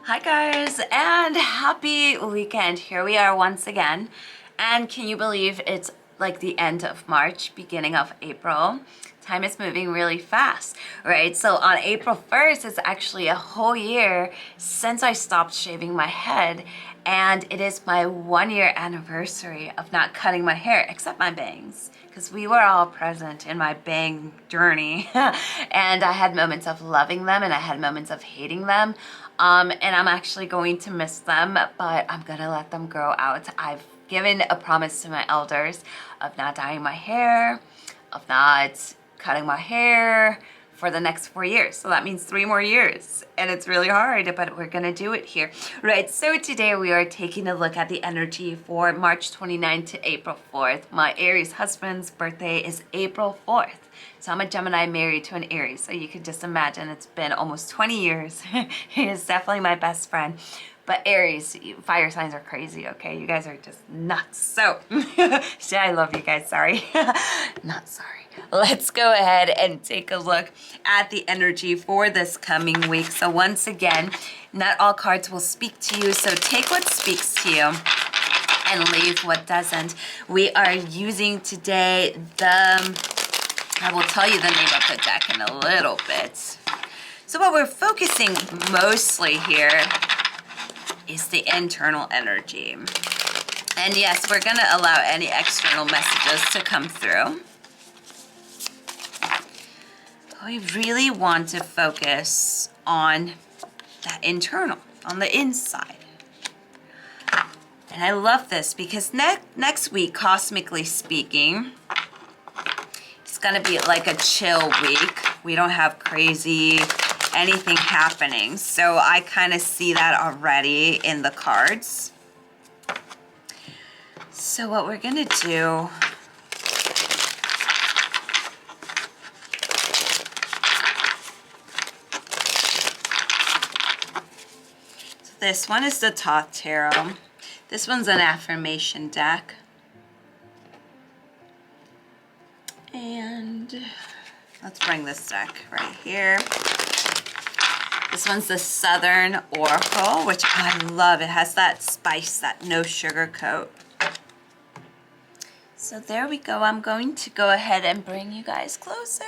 Hi guys, and happy weekend. Here we are once again. And can you believe it's like the end of March, beginning of April? Time is moving really fast, right? So on April 1st, it's actually a whole year since I stopped shaving my head. And it is my 1 year anniversary of not cutting my hair, except my bangs, because we were all present in my bang journey. And I had moments of loving them and I had moments of hating them. And I'm actually going to miss them, but I'm gonna let them grow out. I've given a promise to my elders of not dyeing my hair, of not cutting my hair for the next 4 years. So that means 3 more years. And it's really hard, but we're gonna do it here. Right, so today we are taking a look at the energy for March 29th to April 4th. My Aries husband's birthday is April 4th. So I'm a Gemini married to an Aries. So you can just imagine it's been almost 20 years. He is definitely my best friend. But Aries, fire signs are crazy, okay? You guys are just nuts. So, I love you guys, sorry. Not sorry. Let's go ahead and take a look at the energy for this coming week. So once again, not all cards will speak to you. So take what speaks to you and leave what doesn't. We are using today I will tell you the name of the deck in a little bit. So what we're focusing mostly here is the internal energy. And yes, we're gonna allow any external messages to come through. But we really want to focus on that internal, on the inside. And I love this because next week, cosmically speaking, it's gonna be like a chill week. We don't have crazy anything happening. So I kind of see that already in the cards. So what we're gonna do, so this one is the Thoth Tarot. This one's an affirmation deck. And let's bring this deck right here. This one's the Southern Oracle, which I love. It has that spice, that no sugar coat. So there we go. I'm going to go ahead and bring you guys closer.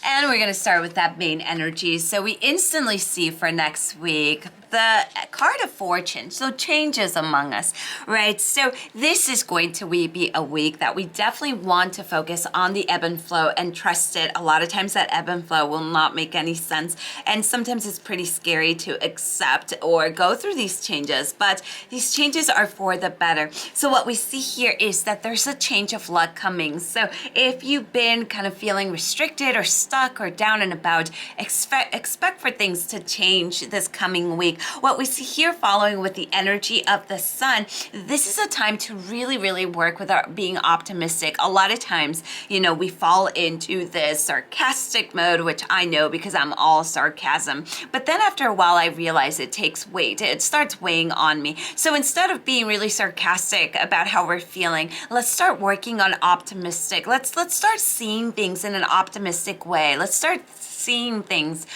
And we're going to start with that main energy. So we instantly see for next week the card of fortune, so changes among us, right? So this is going to be a week that we definitely want to focus on the ebb and flow and trust it. A lot of times that ebb and flow will not make any sense. And sometimes it's pretty scary to accept or go through these changes, but these changes are for the better. So what we see here is that there's a change of luck coming. So if you've been kind of feeling restricted or stuck or down and about, expect for things to change this coming week. What we see here following with the energy of the sun, this is a time to really work with our being optimistic. A lot of times, we fall into this sarcastic mode, which I know because I'm all sarcasm. But then after a while, I realize it takes weight. It starts weighing on me. So instead of being really sarcastic about how we're feeling, let's start working on optimistic. Let's start seeing things in an optimistic way. Let's start seeing things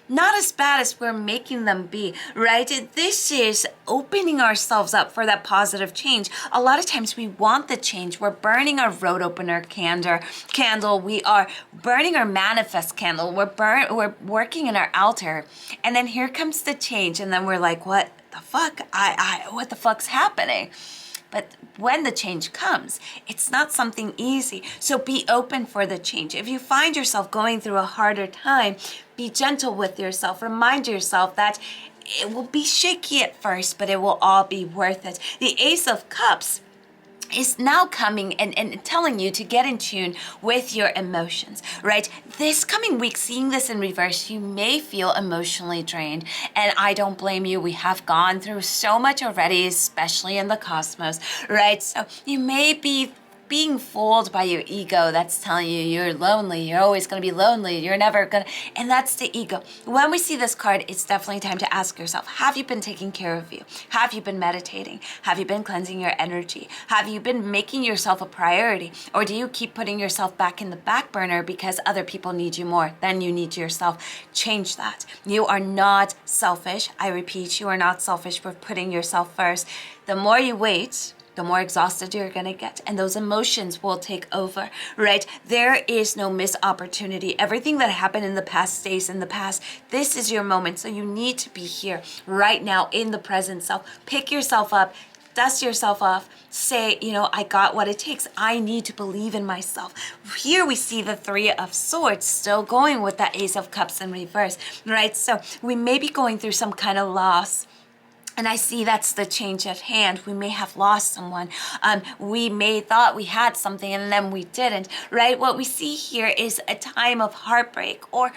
not as bad as we're making them be, right? This is opening ourselves up for that positive change. A lot of times we want the change. We're burning our road opener candle. We are burning our manifest candle. We're working in our altar. And then here comes the change. And then we're like, what the fuck? What the fuck's happening? But when the change comes, it's not something easy. So be open for the change. If you find yourself going through a harder time, be gentle with yourself. Remind yourself that it will be shaky at first, but it will all be worth it. The Ace of Cups is now coming and telling you to get in tune with your emotions, right? This coming week, seeing this in reverse, you may feel emotionally drained, and I don't blame you. We have gone through so much already, especially in the cosmos, right? So you may be being fooled by your ego that's telling you you're lonely, you're always going to be lonely, you're never going to, and that's the ego. When we see this card, it's definitely time to ask yourself, have you been taking care of you? Have you been meditating? Have you been cleansing your energy? Have you been making yourself a priority? Or do you keep putting yourself back in the back burner because other people need you more than you need yourself? Change that. You are not selfish. I repeat, you are not selfish for putting yourself first. The more you wait, the more exhausted you're going to get, and those emotions will take over, right? There is no missed opportunity. Everything that happened in the past stays in the past. This is your moment, so you need to be here right now in the present self. Pick yourself up, dust yourself off, say, I got what it takes. I need to believe in myself. Here we see the Three of Swords still going with that Ace of Cups in reverse, right? So we may be going through some kind of loss. And I see that's the change at hand. We may have lost someone. We may thought we had something and then we didn't, right? What we see here is a time of heartbreak, or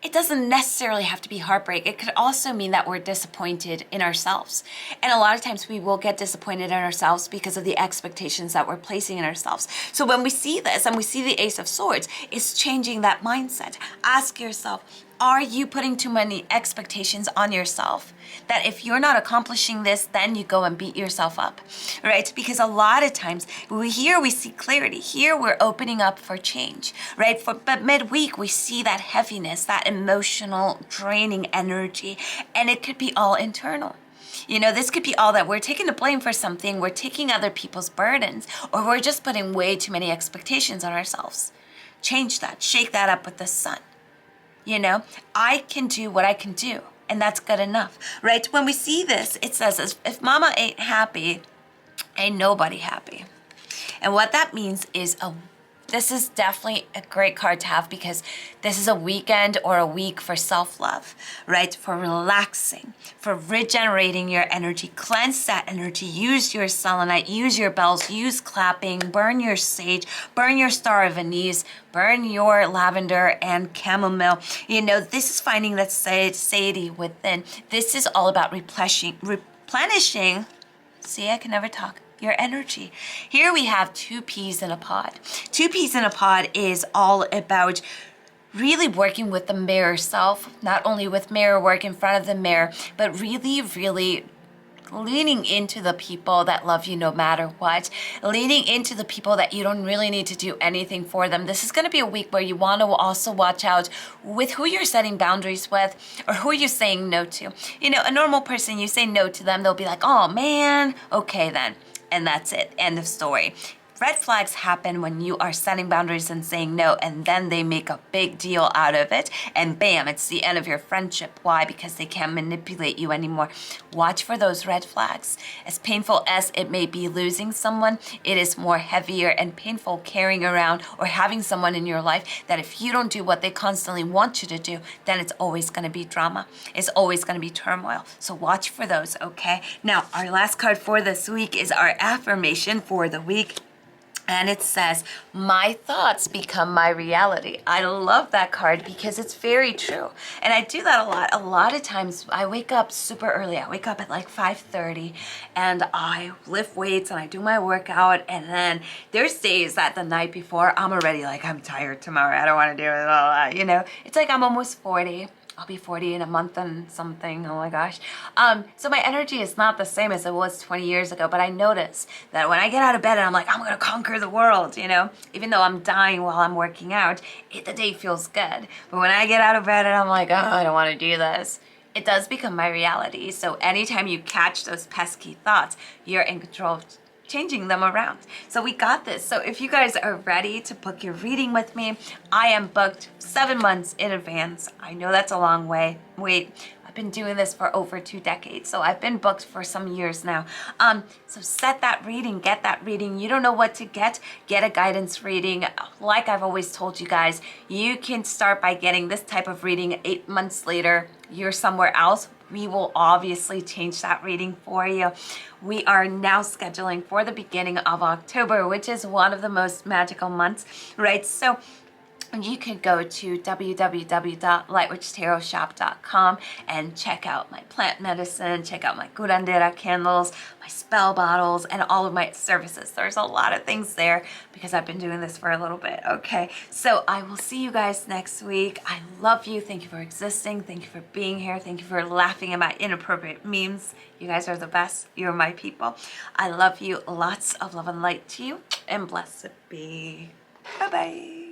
it doesn't necessarily have to be heartbreak. It could also mean that we're disappointed in ourselves. And a lot of times we will get disappointed in ourselves because of the expectations that we're placing in ourselves. So when we see this and we see the Ace of Swords, it's changing that mindset. Ask yourself, are you putting too many expectations on yourself? That if you're not accomplishing this, then you go and beat yourself up, right? Because a lot of times we see clarity. Here we're opening up for change, right? But midweek we see that heaviness, that emotional draining energy, and it could be all internal. This could be all that we're taking the blame for something, we're taking other people's burdens, or we're just putting way too many expectations on ourselves. Change that, shake that up with the sun. I can do what I can do, and that's good enough, right? When we see this, it says, if mama ain't happy, ain't nobody happy. And what that means is this is definitely a great card to have, because this is a weekend or a week for self-love, right? For relaxing, for regenerating your energy, cleanse that energy, use your selenite, use your bells, use clapping, burn your sage, burn your star of anise, burn your lavender and chamomile. This is finding that satiety within. This is all about replenishing. See, I can never talk. Your energy. Here we have two peas in a pod. Two peas in a pod is all about really working with the mirror self, not only with mirror work in front of the mirror, but really, really leaning into the people that love you no matter what, leaning into the people that you don't really need to do anything for them. This is going to be a week where you want to also watch out with who you're setting boundaries with, or who you're saying no to. A normal person, you say no to them, they'll be like, oh man, okay then. And that's it. End of story. Red flags happen when you are setting boundaries and saying no, and then they make a big deal out of it, and bam, it's the end of your friendship. Why? Because they can't manipulate you anymore. Watch for those red flags. As painful as it may be losing someone, it is more heavier and painful carrying around or having someone in your life that if you don't do what they constantly want you to do, then it's always going to be drama. It's always going to be turmoil. So watch for those, okay? Now, our last card for this week is our affirmation for the week. And it says, my thoughts become my reality. I love that card because it's very true. And I do that a lot. A lot of times I wake up super early. I wake up at like 5:30 and I lift weights and I do my workout. And then there's days that the night before I'm already like, I'm tired tomorrow. I don't want to do it. It's like I'm almost 40. I'll be 40 in a month and something. Oh my gosh. So my energy is not the same as it was 20 years ago, but I notice that when I get out of bed and I'm like, I'm going to conquer the world, even though I'm dying while I'm working out, the day feels good. But when I get out of bed and I'm like, oh, I don't want to do this, it does become my reality. So anytime you catch those pesky thoughts, you're in control of changing them around. So we got this. So if you guys are ready to book your reading with me, I am booked 7 months in advance. I know that's a long wait. I've been doing this for over 2 decades, so I've been booked for some years now. So set that reading, get that reading. You don't know what to get a guidance reading. Like I've always told you guys, you can start by getting this type of reading. 8 months later, you're somewhere else. We will obviously change that reading for you. We are now scheduling for the beginning of October, which is one of the most magical months, right? So you could go to www.lightwitchtarotshop.com and check out my plant medicine, check out my curandera candles, my spell bottles, and all of my services. There's a lot of things there because I've been doing this for a little bit, okay? So I will see you guys next week. I love you. Thank you for existing. Thank you for being here. Thank you for laughing at my inappropriate memes. You guys are the best. You're my people. I love you. Lots of love and light to you, and blessed be. Bye-bye.